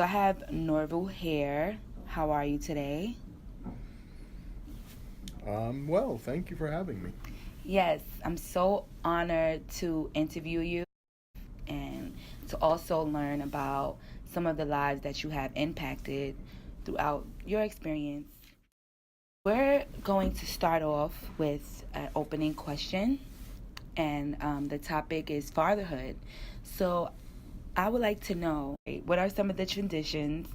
So I have Norval here. How are you today? Well, thank you for having me. Yes, I'm so honored to interview you and to also learn about some of the lives that you have impacted throughout your experience. We're going to start off with an opening question, and the topic is fatherhood. So I would like to know what are some of the traditions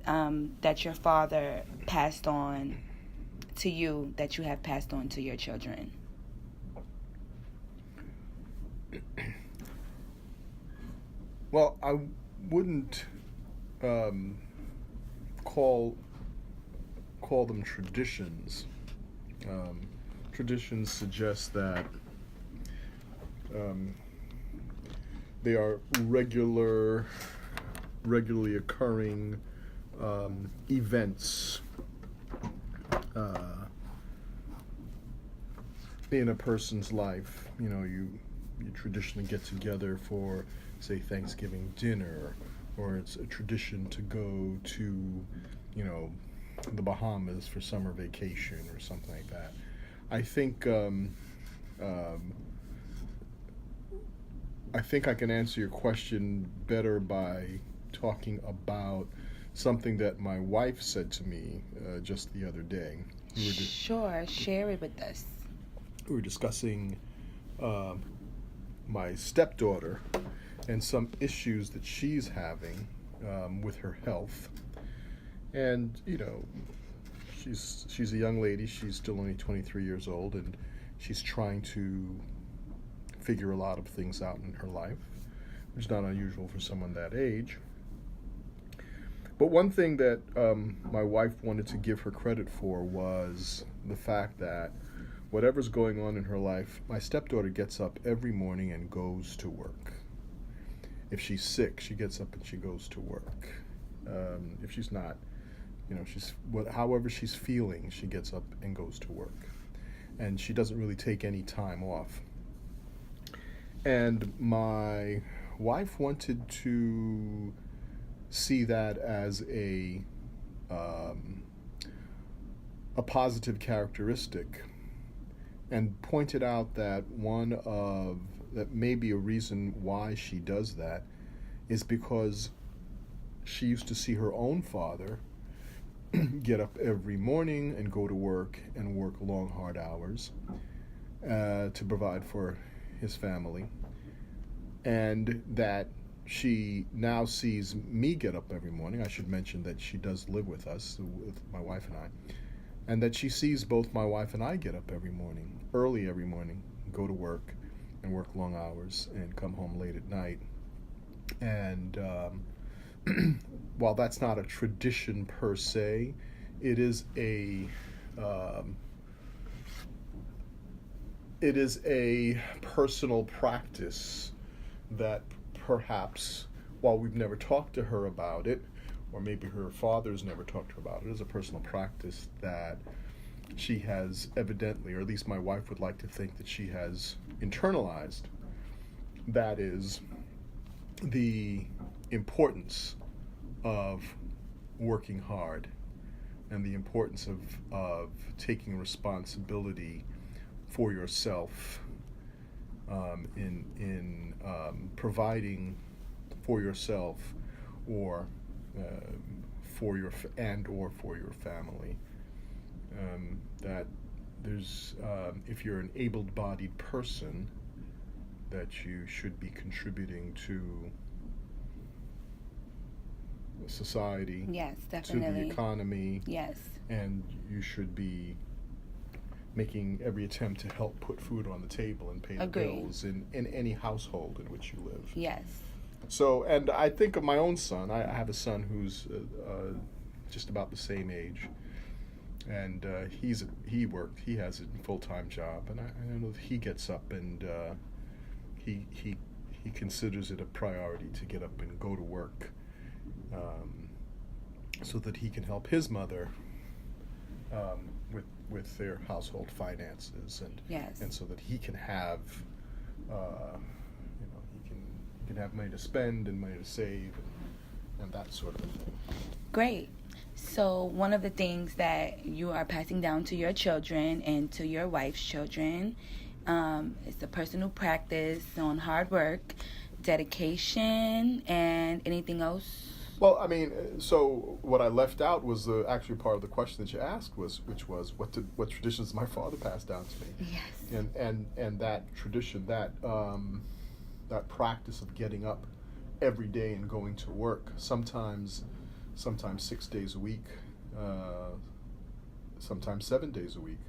that your father passed on to you that you have passed on to your children? Well, I wouldn't um, call them traditions. Um, Traditions suggest that um, they are regularly occurring events uh, in a person's life. You traditionally get together for, say, Thanksgiving dinner, or it's a tradition to go to, you know, the Bahamas for summer vacation or something like that. I think um, I think I can answer your question better by talking about something that my wife said to me just the other day. Sure, share it with us. We were discussing um, my stepdaughter and some issues that she's having with her health. And she's a young lady. She's still only 23 years old, and she's trying to figure a lot of things out in her life, which is not unusual for someone that age. But one thing that my wife wanted to give her credit for was the fact that whatever's going on in her life, my stepdaughter gets up every morning and goes to work. If she's sick, she gets up and she goes to work. If she's not, however she's feeling, she gets up and goes to work. And she doesn't really take any time off. And my wife wanted to see that as a positive characteristic, and pointed out that that may be a reason why she does that is because she used to see her own father get up every morning and go to work and work long, hard hours to provide for his family, and that she now sees me get up every morning. I should mention that she does live with us, with my wife and I, and that she sees both my wife and I get up every morning, early every morning, go to work and work long hours and come home late at night. And while that's not a tradition per se, it is um, a personal practice that perhaps, while we've never talked to her about it, or maybe her father's never talked to her about it, is a personal practice that she has evidently, or at least my wife would like to think that she has internalized. That is the importance of working hard and the importance of taking responsibility for yourself in providing for yourself or for your family. That there's if you're an able-bodied person, that you should be contributing to society, Yes, to the definitely. economy, Yes. and you should be making every attempt to help put food on the table and pay the Agree. bills in any household in which you live. Yes. So, and I think of my own son. I have a son who's just about the same age, and he has a full-time job, and I know that he gets up and he considers it a priority to get up and go to work, so that he can help his mother with their household finances, Yes. and so that he can have he can have money to spend and money to save, and that sort of thing. Great. So one of the things that you are passing down to your children and to your wife's children is the personal practice on hard work, dedication, and anything else? Well, I mean, so what I left out was actually part of the question that you asked which was what traditions my father passed down to me, Yes. and that tradition, that practice of getting up every day and going to work, sometimes 6 days a week, sometimes 7 days a week,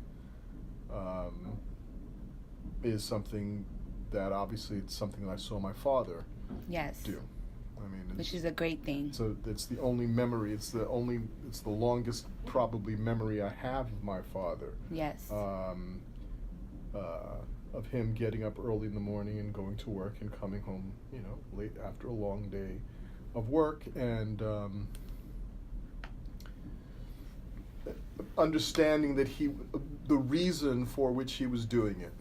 is something that obviously it's something that I saw my father Yes. do. I mean, Which is a great thing. so it's the only memory. It's the longest probably memory I have of my father. Yes. Of him getting up early in the morning and going to work and coming home, late after a long day of work, and understanding that the reason for which he was doing it,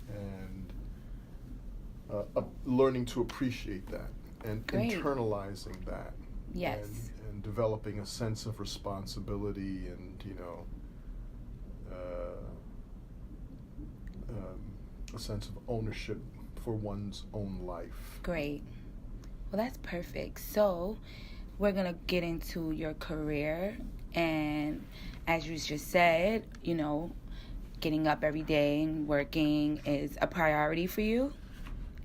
and learning to appreciate that and Great. internalizing that. Yes. And developing a sense of responsibility and a sense of ownership for one's own life. Great. Well, that's perfect. So we're going to get into your career. And as you just said, getting up every day and working is a priority for you.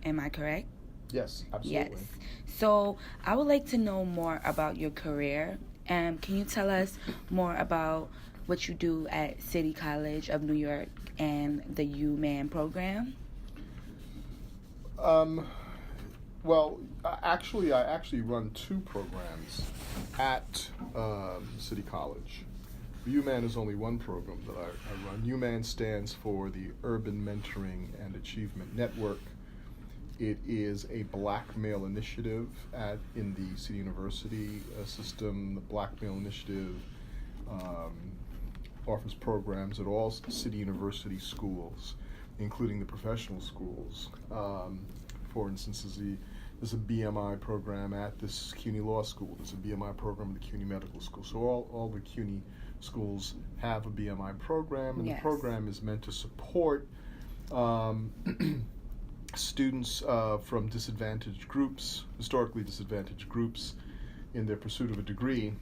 Am I correct? Yes, absolutely. Yes. So I would like to know more about your career. Can you tell us more about what you do at City College of New York and the UMAN program? Well, I actually run two programs at City College. UMAN is only one program that I run. UMAN stands for the Urban Mentoring and Achievement Network. It is a black male initiative in the City University system. The Black Male Initiative offers programs at all City University schools, including the professional schools. For instance, there's a BMI program at this CUNY Law School. There's a BMI program at the CUNY Medical School. So all the CUNY schools have a BMI program, and Yes. the program is meant to support students from disadvantaged groups, historically disadvantaged groups, in their pursuit of a degree,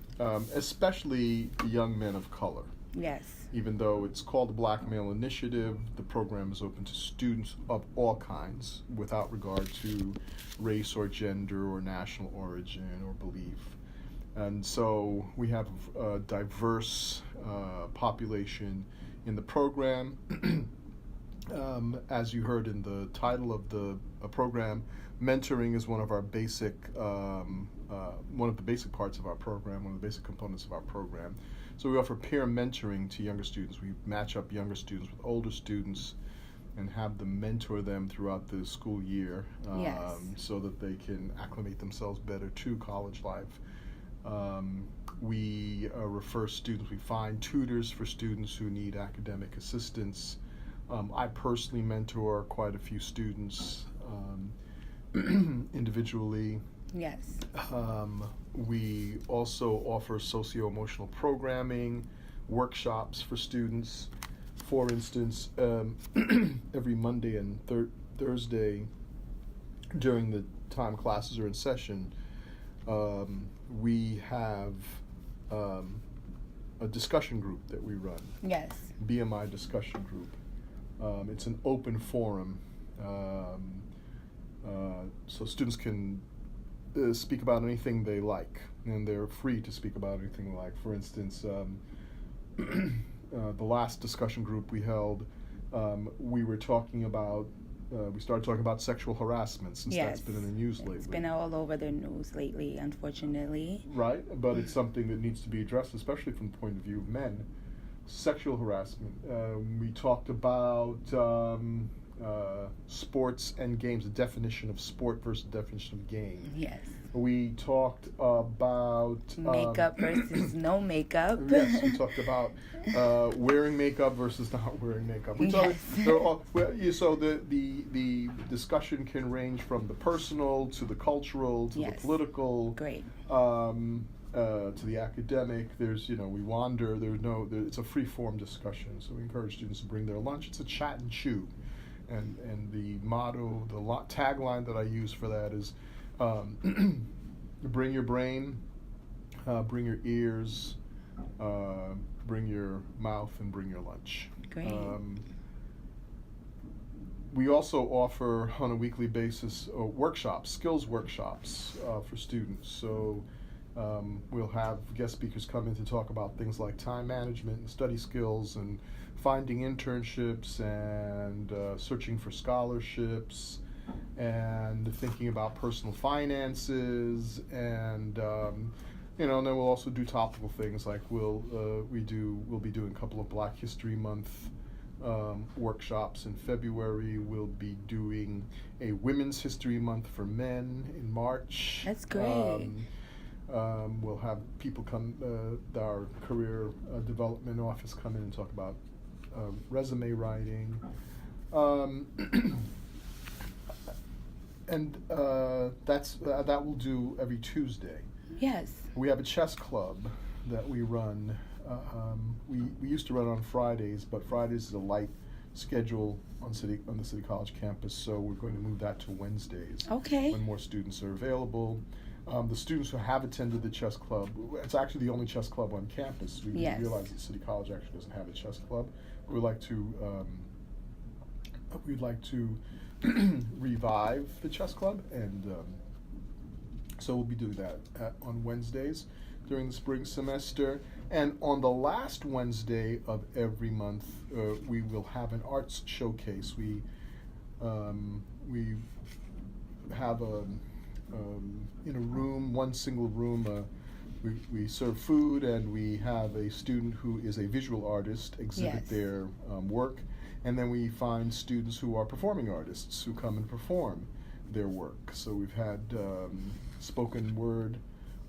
especially young men of color. Yes. Even though it's called the Black Male Initiative, the program is open to students of all kinds, without regard to race or gender or national origin or belief. And so we have a diverse population in the program. As you heard in the title of the program, mentoring is one of our basic, one of the basic parts of our program, one of the basic components of our program. So we offer peer mentoring to younger students. We match up younger students with older students and have them mentor them throughout the school year, Yes. so that they can acclimate themselves better to college life. We refer students, we find tutors for students who need academic assistance. I personally mentor quite a few students individually. Yes. We also offer socio-emotional programming, workshops for students. For instance, every Monday and Thursday during the time classes are in session, we have a discussion group that we run. Yes. BMI discussion group. It's an open forum, so students can speak about anything they like, and they're free to speak about anything they like. For instance, the last discussion group we held, we started talking about sexual harassment, since Yes. that's been in the news lately. It's been all over the news lately, unfortunately. Right, but it's something that needs to be addressed, especially from the point of view of men. Sexual harassment. We talked about sports and games, the definition of sport versus the definition of game. Yes. We talked about makeup versus no makeup. Yes, we talked about wearing makeup versus not wearing makeup. We talked, so the discussion can range from the personal to the cultural to the political. Great. To the academic. There's, we wander. It's a free form discussion. So we encourage students to bring their lunch. It's a chat and chew, and the motto, the tagline that I use for that is, bring your brain, bring your ears, bring your mouth, and bring your lunch. Great. We also offer on a weekly basis workshops, skills workshops for students. So we'll have guest speakers come in to talk about things like time management and study skills and finding internships and searching for scholarships and thinking about personal finances and and then we'll also do topical things like we'll be doing a couple of Black History Month workshops in February. We'll be doing a Women's History Month for men in March. That's great. We'll have people come, our career development office come in and talk about resume writing. And that we'll do every Tuesday. Yes. We have a chess club that we run. We used to run on Fridays, but Fridays is a light schedule on the City College campus, so we're going to move that to Wednesdays. Okay. When more students are available. The students who have attended the chess club, it's actually the only chess club on campus. We realize that City College actually doesn't have a chess club. We'd like to revive the chess club, and so we'll be doing that on Wednesdays during the spring semester. And on the last Wednesday of every month, we will have an arts showcase. We have in a room, one single room, we serve food, and we have a student who is a visual artist exhibit their work, and then we find students who are performing artists who come and perform their work. So we've had spoken word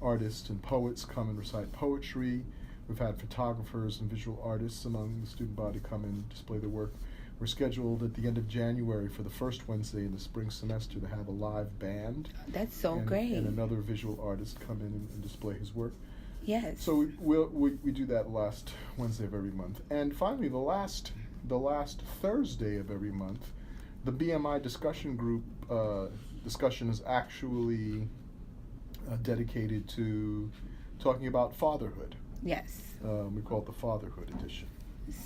artists and poets come and recite poetry. We've had photographers and visual artists among the student body come and display their work. We're scheduled at the end of January for the first Wednesday in the spring semester to have a live band. That's so great. And another visual artist come in and display his work. Yes. So we do that last Wednesday of every month. And finally, the last Thursday of every month, the BMI discussion group discussion is actually dedicated to talking about fatherhood. Yes. We call it the Fatherhood edition.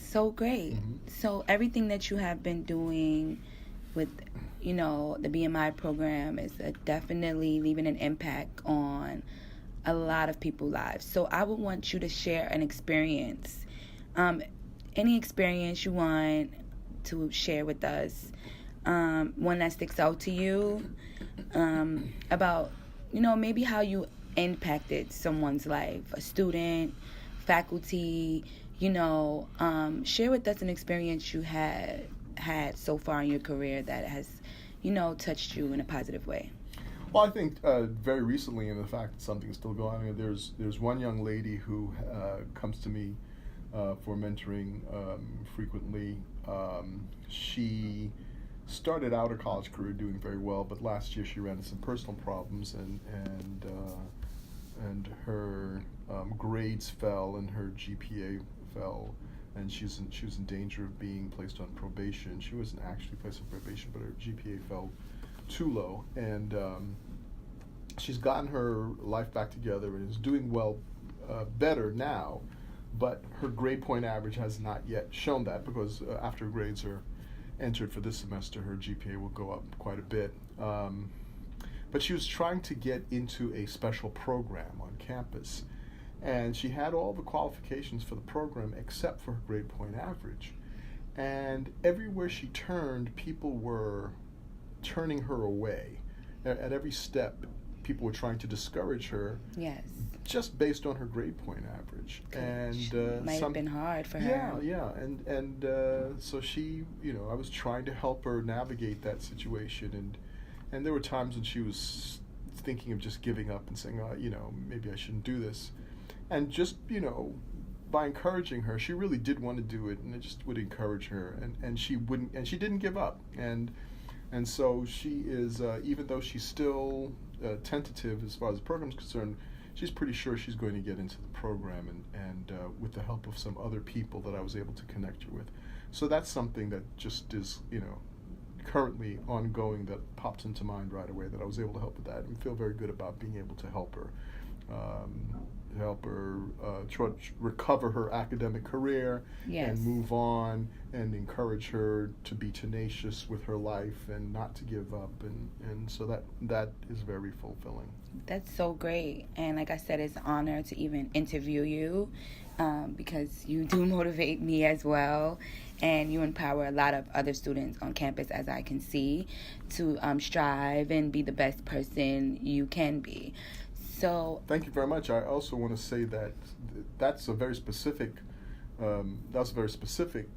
So great. Mm-hmm. So everything that you have been doing with, the BMI program is definitely leaving an impact on a lot of people's lives. So I would want you to share an experience, any experience you want to share with us, one that sticks out to you, about, maybe how you impacted someone's life, a student, faculty, share with us an experience you had so far in your career that has, touched you in a positive way. Well, I think very recently, in the fact that something's still going on, there's one young lady who comes to me for mentoring frequently. She started out her college career doing very well, but last year she ran into some personal problems, and her grades fell and her GPA fell, and she was in danger of being placed on probation. She wasn't actually placed on probation, but her GPA fell too low, and she's gotten her life back together and is doing well, better now, but her grade point average has not yet shown that, because after grades are entered for this semester, her GPA will go up quite a bit. But she was trying to get into a special program on campus, and she had all the qualifications for the program except for her grade point average. And everywhere she turned, people were turning her away at every step people were trying to discourage her. Yes. Just based on her grade point average, and might have been hard for her. Yeah, and so she, I was trying to help her navigate that situation, and there were times when she was thinking of just giving up and saying, maybe I shouldn't do this, and just by encouraging her, she really did want to do it, and I just would encourage her, and she wouldn't, and she didn't give up, and so she is, even though she's still tentative as far as the program is concerned, she's pretty sure she's going to get into the program, and with the help of some other people that I was able to connect her with. So that's something that just is, currently ongoing, that pops into mind right away, that I was able to help with that, and feel very good about being able to help her. Try to recover her academic career, yes, and move on, and encourage her to be tenacious with her life and not to give up, and so that is very fulfilling. That's so great, and like I said, it's an honor to even interview you, because you do motivate me as well, and you empower a lot of other students on campus, as I can see, to strive and be the best person you can be. So thank you very much. I also want to say that that's a very specific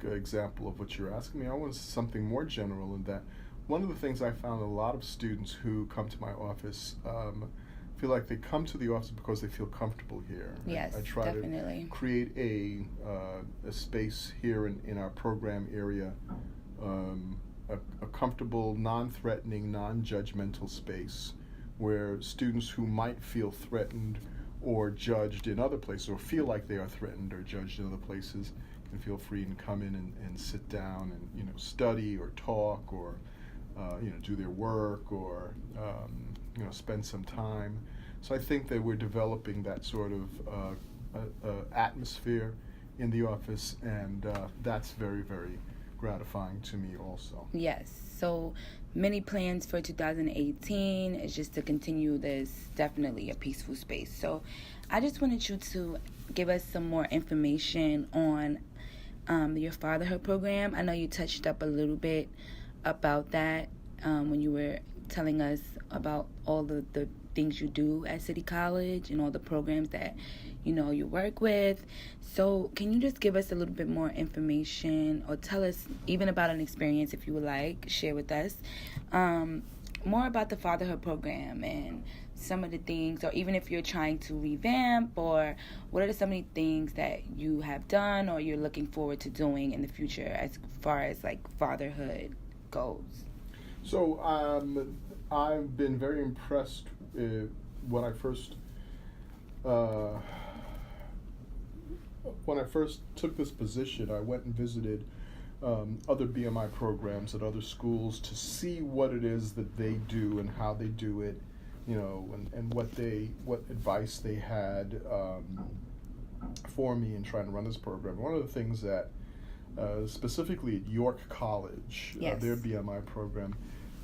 example of what you're asking me. I want something more general in that. One of the things I found, a lot of students who come to my office feel like they come to the office because they feel comfortable here. Yes, I try definitely to create a space here in our program area, a comfortable, non-threatening, non-judgmental space where students who might feel threatened or judged in other places, or feel like they are threatened or judged in other places, can feel free and come in and sit down and study or talk or do their work or spend some time. So I think that we're developing that sort of atmosphere in the office, and that's very, very gratifying to me also. Yes. So many plans for 2018 is just to continue this, definitely a peaceful space. So I just wanted you to give us some more information on your Fatherhood program. I know you touched up a little bit about that when you were telling us about all the things you do at City College and all the programs that you work with. So can you just give us a little bit more information, or tell us even about an experience, if you would like, share with us more about the Fatherhood program and some of the things, or even if you're trying to revamp, or what are some of the things that you have done or you're looking forward to doing in the future as far as like fatherhood goes? So I've been very impressed when I first took this position. I went and visited other BMI programs at other schools to see what it is that they do and how they do it, and what advice they had for me in trying to run this program. One of the things that specifically at York College, yes, their BMI program,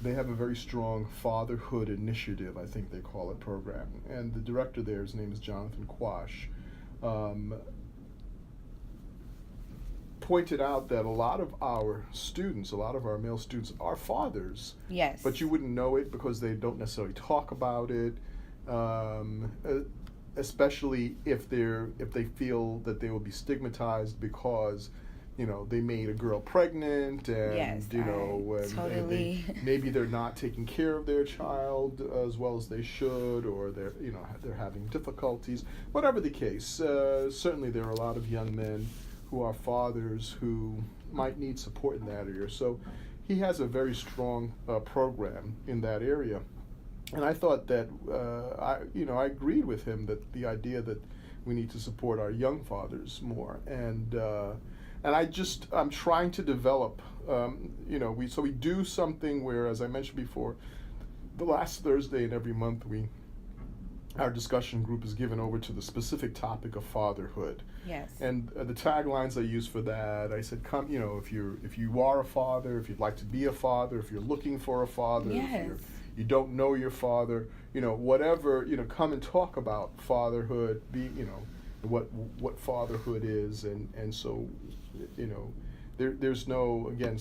they have a very strong Fatherhood initiative, I think they call it, program. And the director there, his name is Jonathan Quash, pointed out that a lot of our male students are fathers. Yes. But you wouldn't know it because they don't necessarily talk about it, especially if they feel that they will be stigmatized because they made a girl pregnant, and yes, and totally. maybe they're not taking care of their child as well as they should, or they're having difficulties. Whatever the case, certainly there are a lot of young men who are fathers who might need support in that area. So he has a very strong program in that area, and I thought that I agreed with him that the idea that we need to support our young fathers more, and I'm trying to develop, we do something where, as I mentioned before, the last Thursday in every month, our discussion group is given over to the specific topic of fatherhood. Yes. And the taglines I use for that, I said, come, if you are a father, if you'd like to be a father, if you're looking for a father, yes, if you don't know your father, whatever, come and talk about fatherhood, what fatherhood is, and so, there's no, again,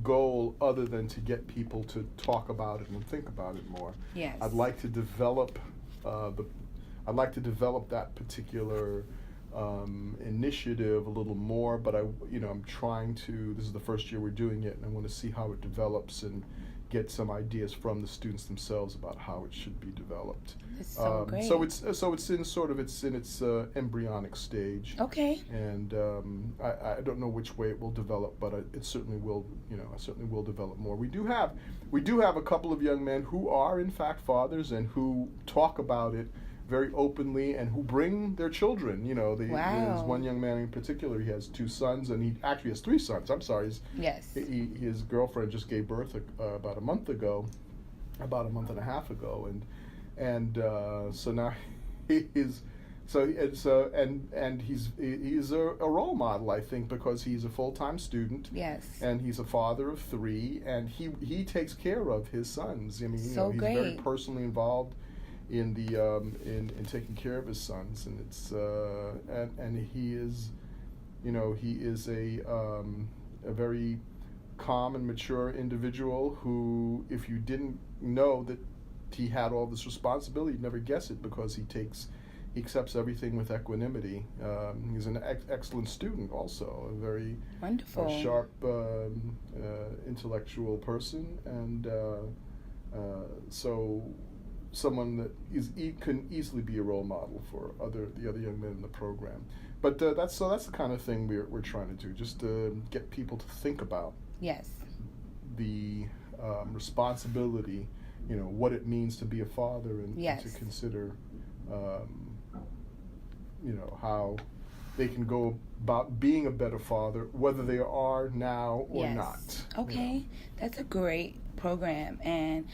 goal other than to get people to talk about it and think about it more. Yes. I'd like to develop that particular initiative a little more, but I'm trying to. This is the first year we're doing it, and I want to see how it develops and get some ideas from the students themselves about how it should be developed. It's so great. So it's in its embryonic stage. Okay. And I don't know which way it will develop, but it certainly will. I certainly will develop more. We do have a couple of young men who are in fact fathers and who talk about it very openly and who bring their children. There's one young man in particular. He has 2 sons, and he actually has 3 sons. I'm sorry. His girlfriend just gave birth about a month and a half ago, and so now he is. And he's a role model, I think, because he's a full-time student. Yes. And he's a father of 3, and he takes care of his sons. I mean, he's very personally involved in the in taking care of his sons, and it's and he is a very calm and mature individual who, if you didn't know that he had all this responsibility, you'd never guess it, because he accepts everything with equanimity. He's an excellent student, also a very wonderful, sharp, intellectual person, and so someone that can easily be a role model for the other young men in the program. But that's the kind of thing we're trying to do, just to get people to think about the responsibility, what it means to be a father, and to consider how they can go about being a better father, whether they are now or not. Okay, that's a great program. And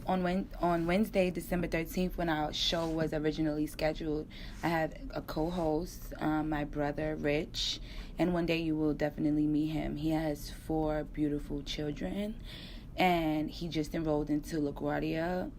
on Wednesday, December 13th, when our show was originally scheduled, I had a co-host, my brother, Rich, and one day you will definitely meet him. He has 4 beautiful children, and he just enrolled into LaGuardia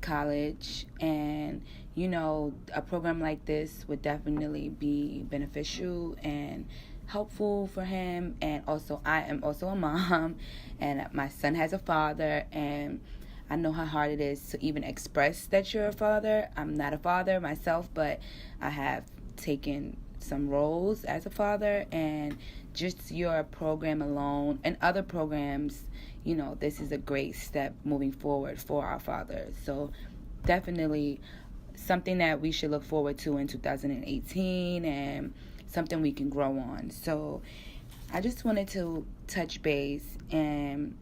College, and a program like this would definitely be beneficial and helpful for him. And also, I am also a mom, and my son has a father, and I know how hard it is to even express that you're a father. I'm not a father myself, but I have taken some roles as a father, and just your program alone and other programs, this is a great step moving forward for our fathers. So definitely something that we should look forward to in 2018, and something we can grow on. So I just wanted to touch base and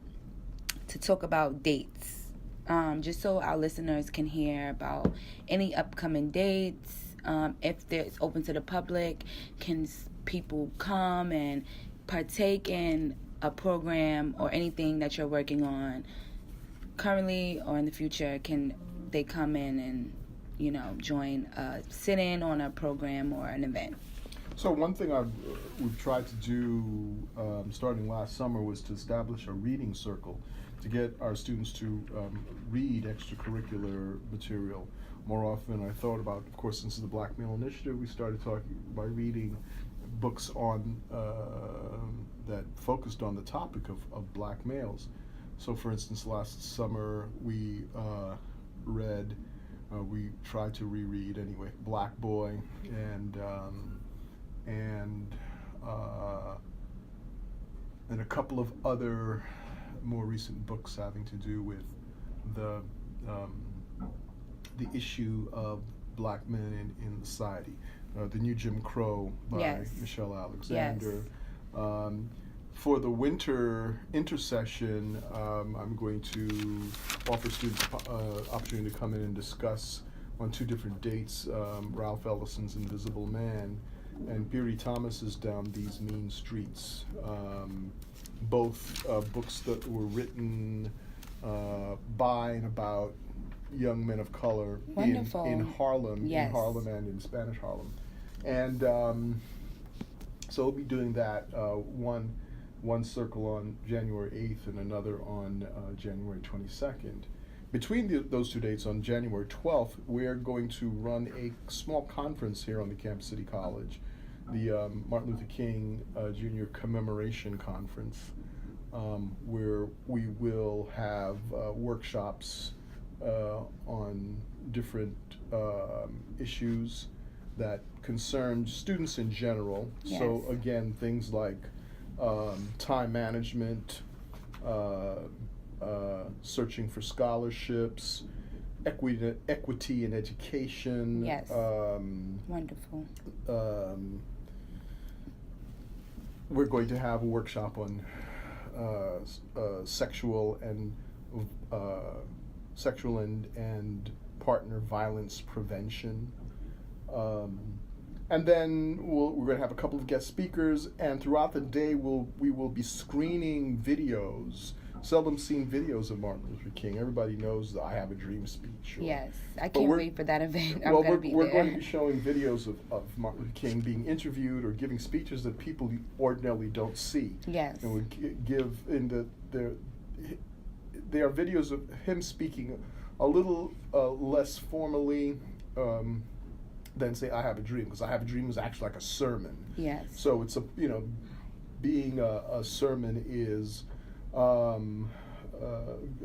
to talk about dates. Just so our listeners can hear about any upcoming dates. If it's open to the public, can people come and partake in a program or anything that you're working on currently or in the future? Can they come in and, join a sit-in on a program or an event? So one thing we've tried to do starting last summer was to establish a reading circle to get our students to read extracurricular material more often. I thought about, of course, since the Black Male Initiative, we started talking by reading books on that focused on the topic of black males. So, for instance, last summer we tried to reread anyway, Black Boy and a couple of other more recent books having to do with the issue of black men in society. The New Jim Crow by Michelle Alexander. For the winter intersession, I'm going to offer students opportunity to come in and discuss on 2 different dates, Ralph Ellison's Invisible Man and Beery Thomas's Down These Mean Streets. Both books that were written by and about young men of color in Harlem, in Harlem and in Spanish Harlem. And so we'll be doing that, one circle on January 8th and another on January 22nd. Between those 2 dates, on January 12th, we're going to run a small conference here on the campus City College the Martin Luther King Jr. Commemoration Conference, where we will have workshops on different issues that concern students in general. Yes. So again, things like time management, searching for scholarships, equity in education. Yes. Wonderful. We're going to have a workshop on sexual and partner violence prevention. And then we're going to have a couple of guest speakers, and throughout the day we will be screening videos, seldom seen videos of Martin Luther King. Everybody knows the "I Have a Dream" speech. Yes, I can't wait for that event. We're going to be showing videos of Martin Luther King being interviewed or giving speeches that people ordinarily don't see. Yes. And we give they are videos of him speaking a little less formally than say "I Have a Dream," because "I Have a Dream" is actually like a sermon. Yes. So it's being a sermon is or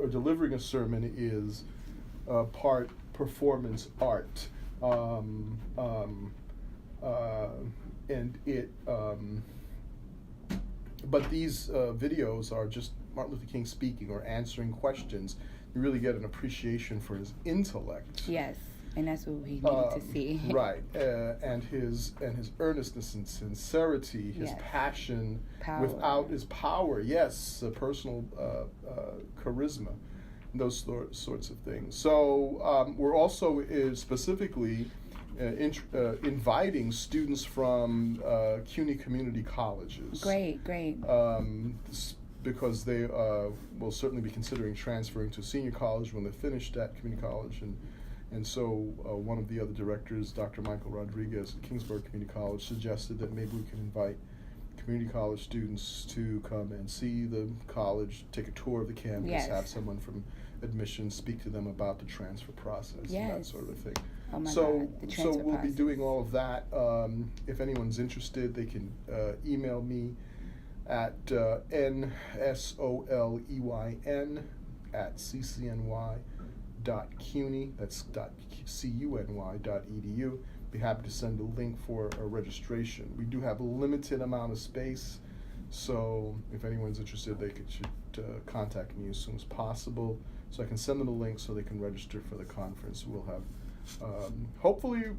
delivering a sermon is part performance art, and it. But these videos are just Martin Luther King speaking or answering questions. You really get an appreciation for his intellect. Yes, and that's what we needed to see. Right, and his earnestness and sincerity, his passion without his power. Yes, personal charisma, those sorts of things. So we're also specifically inviting students from CUNY community colleges. Great. Because they will certainly be considering transferring to senior college when they're finished at community college, and so one of the other directors, Dr. Michael Rodriguez at Kingsburg Community College, suggested that maybe we can invite community college students to come and see the college, take a tour of the campus, have someone from admissions speak to them about the transfer process and that sort of thing. Oh my so God, the transfer we'll process. be doing all of that. If anyone's interested, they can email me at nsoleyn@ccny.cuny, that's .cuny.edu. Be happy to send a link for a registration. We do have a limited amount of space, so if anyone's interested, they should contact me as soon as possible, so I can send them a link so they can register for the conference. We'll have hopefully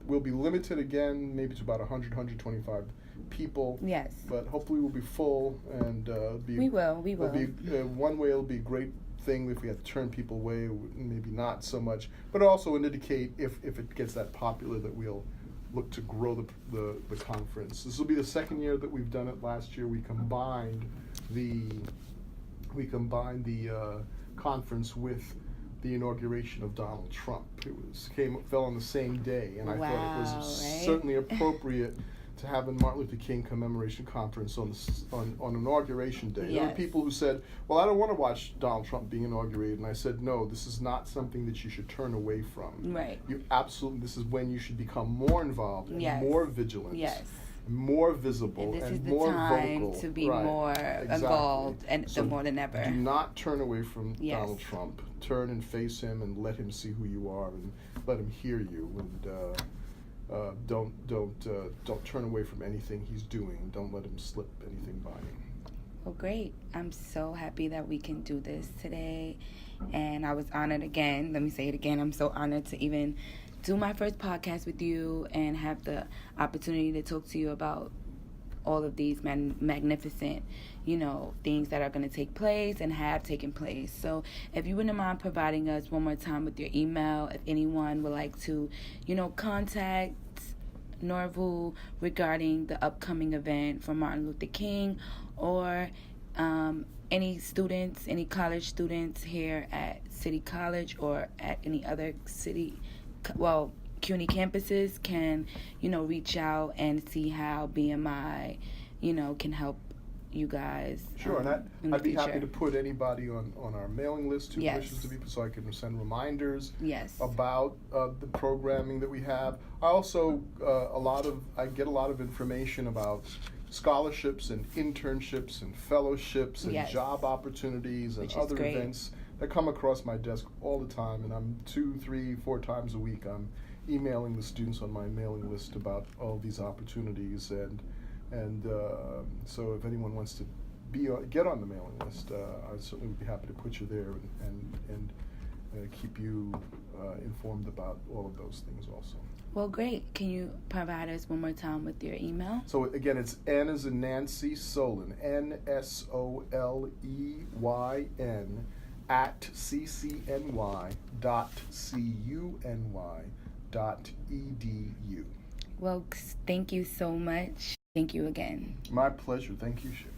we'll be limited again, maybe to about 125 people. Yes. But hopefully we'll be full, and we will. One way it'll be a great thing if we have to turn people away, maybe not so much, but also indicate if it gets that popular that we'll look to grow the conference. This will be the second year that we've done it. Last year we combined the conference with the inauguration of Donald Trump. It fell on the same day, and I thought it was certainly appropriate to have a Martin Luther King commemoration conference on inauguration day. Yes. There were people who said, "Well, I don't want to watch Donald Trump being inaugurated," and I said, "No, this is not something that you should turn away from. Right. This is when you should become more involved and more vigilant." Yes. More visible and more vocal. This is the time to be more involved, and more than ever. Do not turn away from Donald Trump. Turn and face him, and let him see who you are, and let him hear you. And don't turn away from anything he's doing. Don't let him slip anything by you. Well, great. I'm so happy that we can do this today, and I was honored again. Let me say it again. I'm so honored to even do my first podcast with you and have the opportunity to talk to you about all of these magnificent, things that are going to take place and have taken place. So if you wouldn't mind providing us one more time with your email, if anyone would like to, contact Norval regarding the upcoming event for Martin Luther King, or any students, any college students here at City College or at any other CUNY campuses can, reach out and see how BMI, can help you guys. Sure, and in the I'd be happy future. to put anybody on our mailing list who Yes. wishes to be, so I can send reminders Yes. about the programming that we have. I also I get a lot of information about scholarships and internships and fellowships and Yes. job opportunities and Which is other great. events that come across my desk all the time, and I'm 2, 3, 4 times a week I'm emailing the students on my mailing list about all these opportunities, and so if anyone wants to get on the mailing list, I certainly would be happy to put you there and keep you informed about all of those things also. Well, great. Can you provide us one more time with your email? So again, it's N as in Nancy, Soleyn, NSOLEYN @ccny.cuny.edu. Well, thank you so much. Thank you again. My pleasure. Thank you, Shiv.